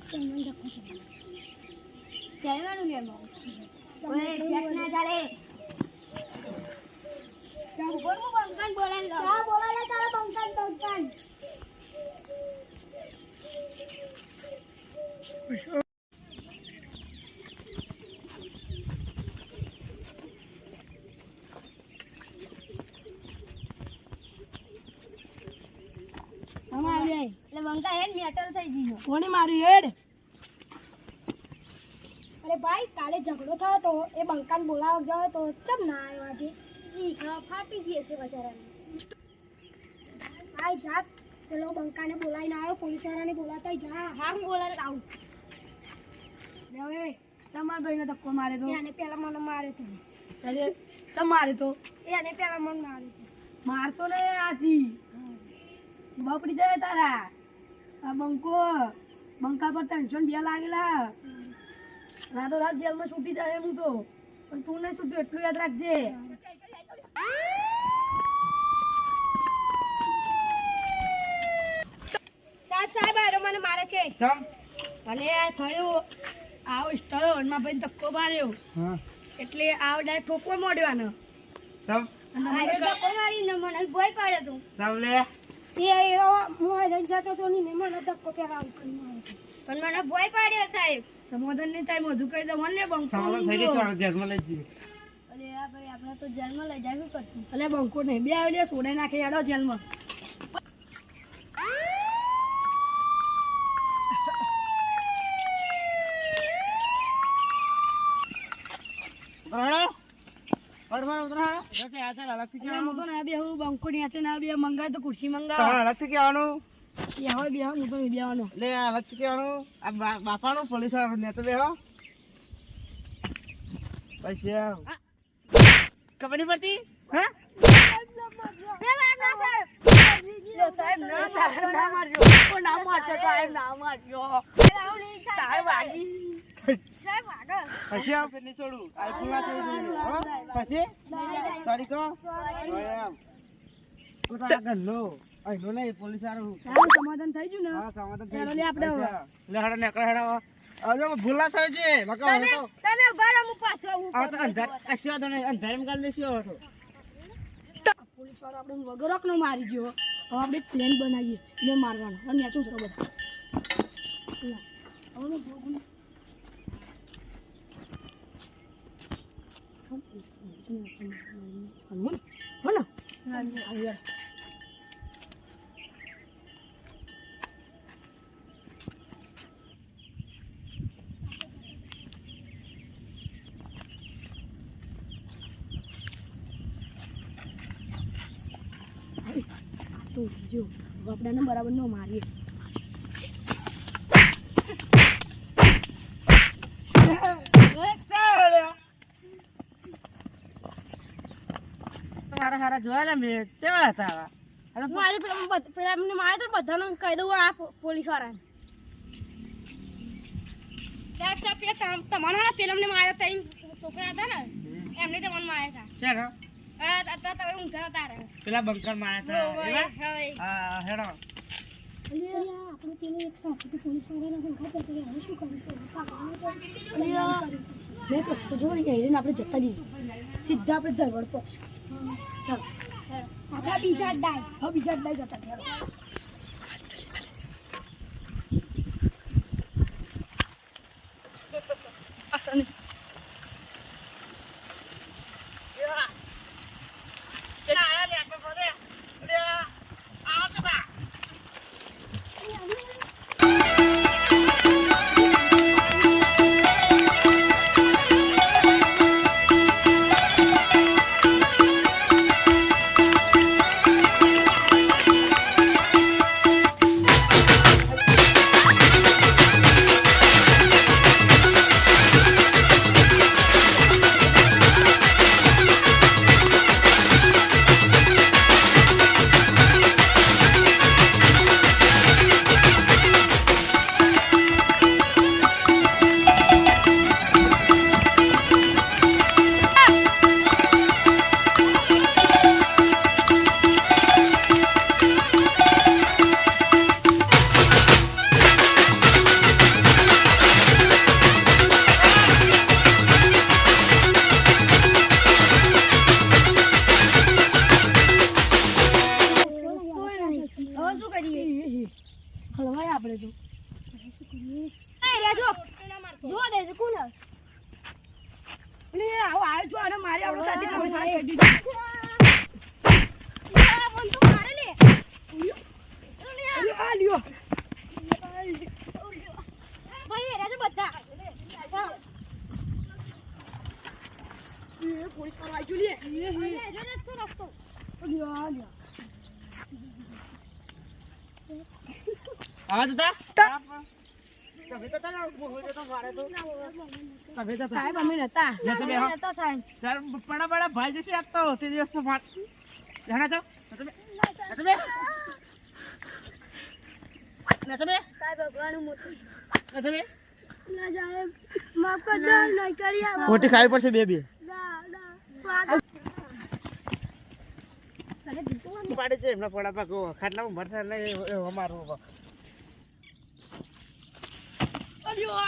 ચાલવાનું લે ઓય પેટ ના ચાલે ચાલ બોલ બંકાન બોલાન લો હા બોલાલે તારા બંકાન અમારે એટલે બંકા હેડ મેટલ થઈ ગયો કોને મારી હેડ અરે ભાઈ કાલે ઝઘડો થયો તો એ બંકાને બોલાવવા ગયો તો ચમ ના આવ્યો આજે શીખા ફાટી ગઈ હશે બચારાને ભાઈ જા પેલો બંકાને બોલાવીને આવ્યો પોલીસવાળાને બોલાતા જા હા હું બોલાને આવું હવે તમારા ભાઈને ધક્કો મારે તો એને પેલા મને માર્યો તો એટલે ચમ મારે તો એને પેલા મને માર્યો તો મારતો ને આથી બાપડી જાય તારા આ બંકા પર ટેન્શન બે લાગેલા રાતો રાત જેલમાં છૂટી જાય હું તો પણ તું નહીં છૂટ્યું એટલું યાદ રાખજે સાહેબ આરો મને મારે છે અને આ થયું આવો સ્થળો હનમાં ભાઈ ધક્કો માર્યો એટલે આવ ડાય ઠોકવા મોડ્યો આને અરે ધક્કો મારીને મને ભોય પાડ્યો તું એ એવો હું જતો તો ને મને ધક્કો પેલા ઉકળી માર્યો પણ મને ભોય પાડ્યો સાહેબ સમાધાન ની ટાઈમ વધુ કહી દઉં ને બંકો અરે આ ભાઈ આપણે તો જેલમાં લઈ જવું પડશે અલે બંકો નહીં બે આવી સોડાઈ નાખે યાડો જેલમાં બંકો ની આચે ના બે મંગાય તો ખુરશી મંગાવ અલગથી કહેવાનું બેહો બેહો હું તો નહીં બેહવાનો એટલે અલગથી કહેવાનું આ બાપાનું પોલીસ વાળો ને તો બેહો પછી ખબર નહીં પડતી હા સાહેબ ના મારજો ના મારજો સાહેબ ના મારજો સાહેબ વાગી સાહેબ આગળ પછી આવ કે નહીં છોડું આઈફોન ના છોડું હો પછી સોરી કહો એમ તો આગળ લો આઈનો નહીં પોલીસ વાળો સમાધાન થઈ ગયું ને હા સમાધાન થઈ લે આપણે લે હડા નેકળ હડા હવે ભૂલા થાય છે મકા હવે તો તમે બારા મુ પાછો આ તો અંધાર કશું વાંધો નહીં અંધારમાં ગાલ દેશી હવે તો પોલીસ વાળો આપણે વગરક નો મારી ગયો હવે આપણે પ્લેન બનાવીએ એને મારવાનો અને નેચું કરો બધા હવે ભોગું તો જો આપણાને બરાબર ન મારીએ હારા હારા જોયા મેં કેવા હતા હું આજે પેલા એમને માર્યો તો બધાને કહી દઉં આ પોલીસ વાળાને સાહેબ તમારા પેલા એમને માર્યો ત્રણ છોકરા હતા ને એમને તમને માર્યા ચાલો હતા તમે ઊંઘા હતા પેલા બંકર માર્યા હતા હા હેડો આપણે પેલું એક સાથે પોલીસ વાળાને ઊંઘા હતા હવે શું કરીશું મેં કશું જોઈ ગયા આપણે જતા જઈએ સીધા આપણે ધરવડ પર ચાલો આપણા બીજા ડાય હવે બીજા જ લઈ જતા હલવાય આપણે તો જો દેજો કોણ એટલે આવો આવ્યો છો અને મારી આપણો સાથે પૈસા કરી દીધો પણ તો મારે લે આ લ્યો ભાઈ રેજો બધા એ પોલીસ વાળો આવી ગયો લે રેજો ને તો રસ્તો લ્યો આ લ્યો આવા જતા તમે તો તારા બોલે તો મારે તો તમે તો સાહેબ અમે નતા તમે ચાલ પડા ભાઈ જશે આજ તો તે દિવસ તો માર જાણા તો તમે સાહેબ ભગવાનનું મોટું તમે ના સાહેબ માફ કર દો નહીં કરી આવો મોટી ખાવી પડશે બે પાડે છે એમના પડા પાકો ખાટલામાં ભરતા નહીં અમારું અલ્યો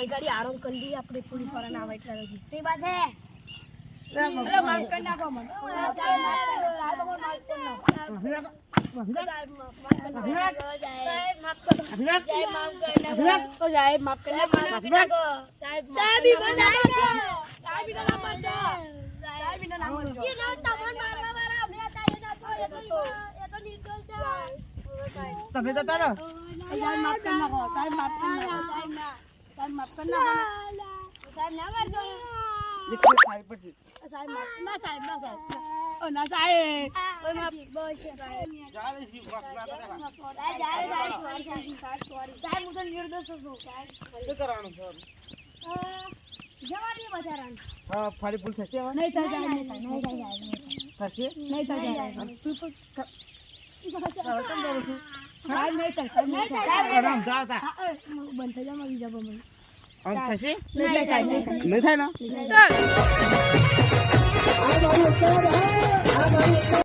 ગાડી આરામ કરી લઈએ આપણે પોલીસ વાળા ના આવે એટલે સહી વાત હે એટલે માફ કરી નાખો મને સાહેબ અમાર માફ કરી નાખો તો સાહેબ માફ કરી નાખો સાહેબ સાહેબ ઈ સાહેબ ઈનો નામ મારજો સાહેબ ઈનો નામ મારજો એ ના તમન મારવા વાળા અમે હતા એ ના તો એ તો નિર્દોષ છે તમે તો તારો સાહેબ માફ કરી નાખો સાહેબ માફ કરી નાખો સાહેબ ના સાહેબ માફ કરી નાખો સાહેબ ના મારજો ખાવી પડશે સાહેબ માફ ના સાહેબ ના સાહેબ ઓ ના સાહેબ ઓય માફ બોલ છે સાહેબ ચાલે છે વાત ના કરે સાહેબ હું તો નિર્દોષ છું સાહેબ શું કરવાનું છે જવા દે બજારાને હા ફરી ભૂલ થશે હવે નહીં થાય સાહેબ નહીં થશે થાય સાહેબ તું તો સાહેબ કેમ બોલું છું સાહેબ નહીં થાય સાહેબ નહીં થાય આરામ જાતા હા બંધ થઈ જાવ બીજા બંધ આમ થશે નહીં થાય સાહેબ નહીં થાય નહીં થાય ને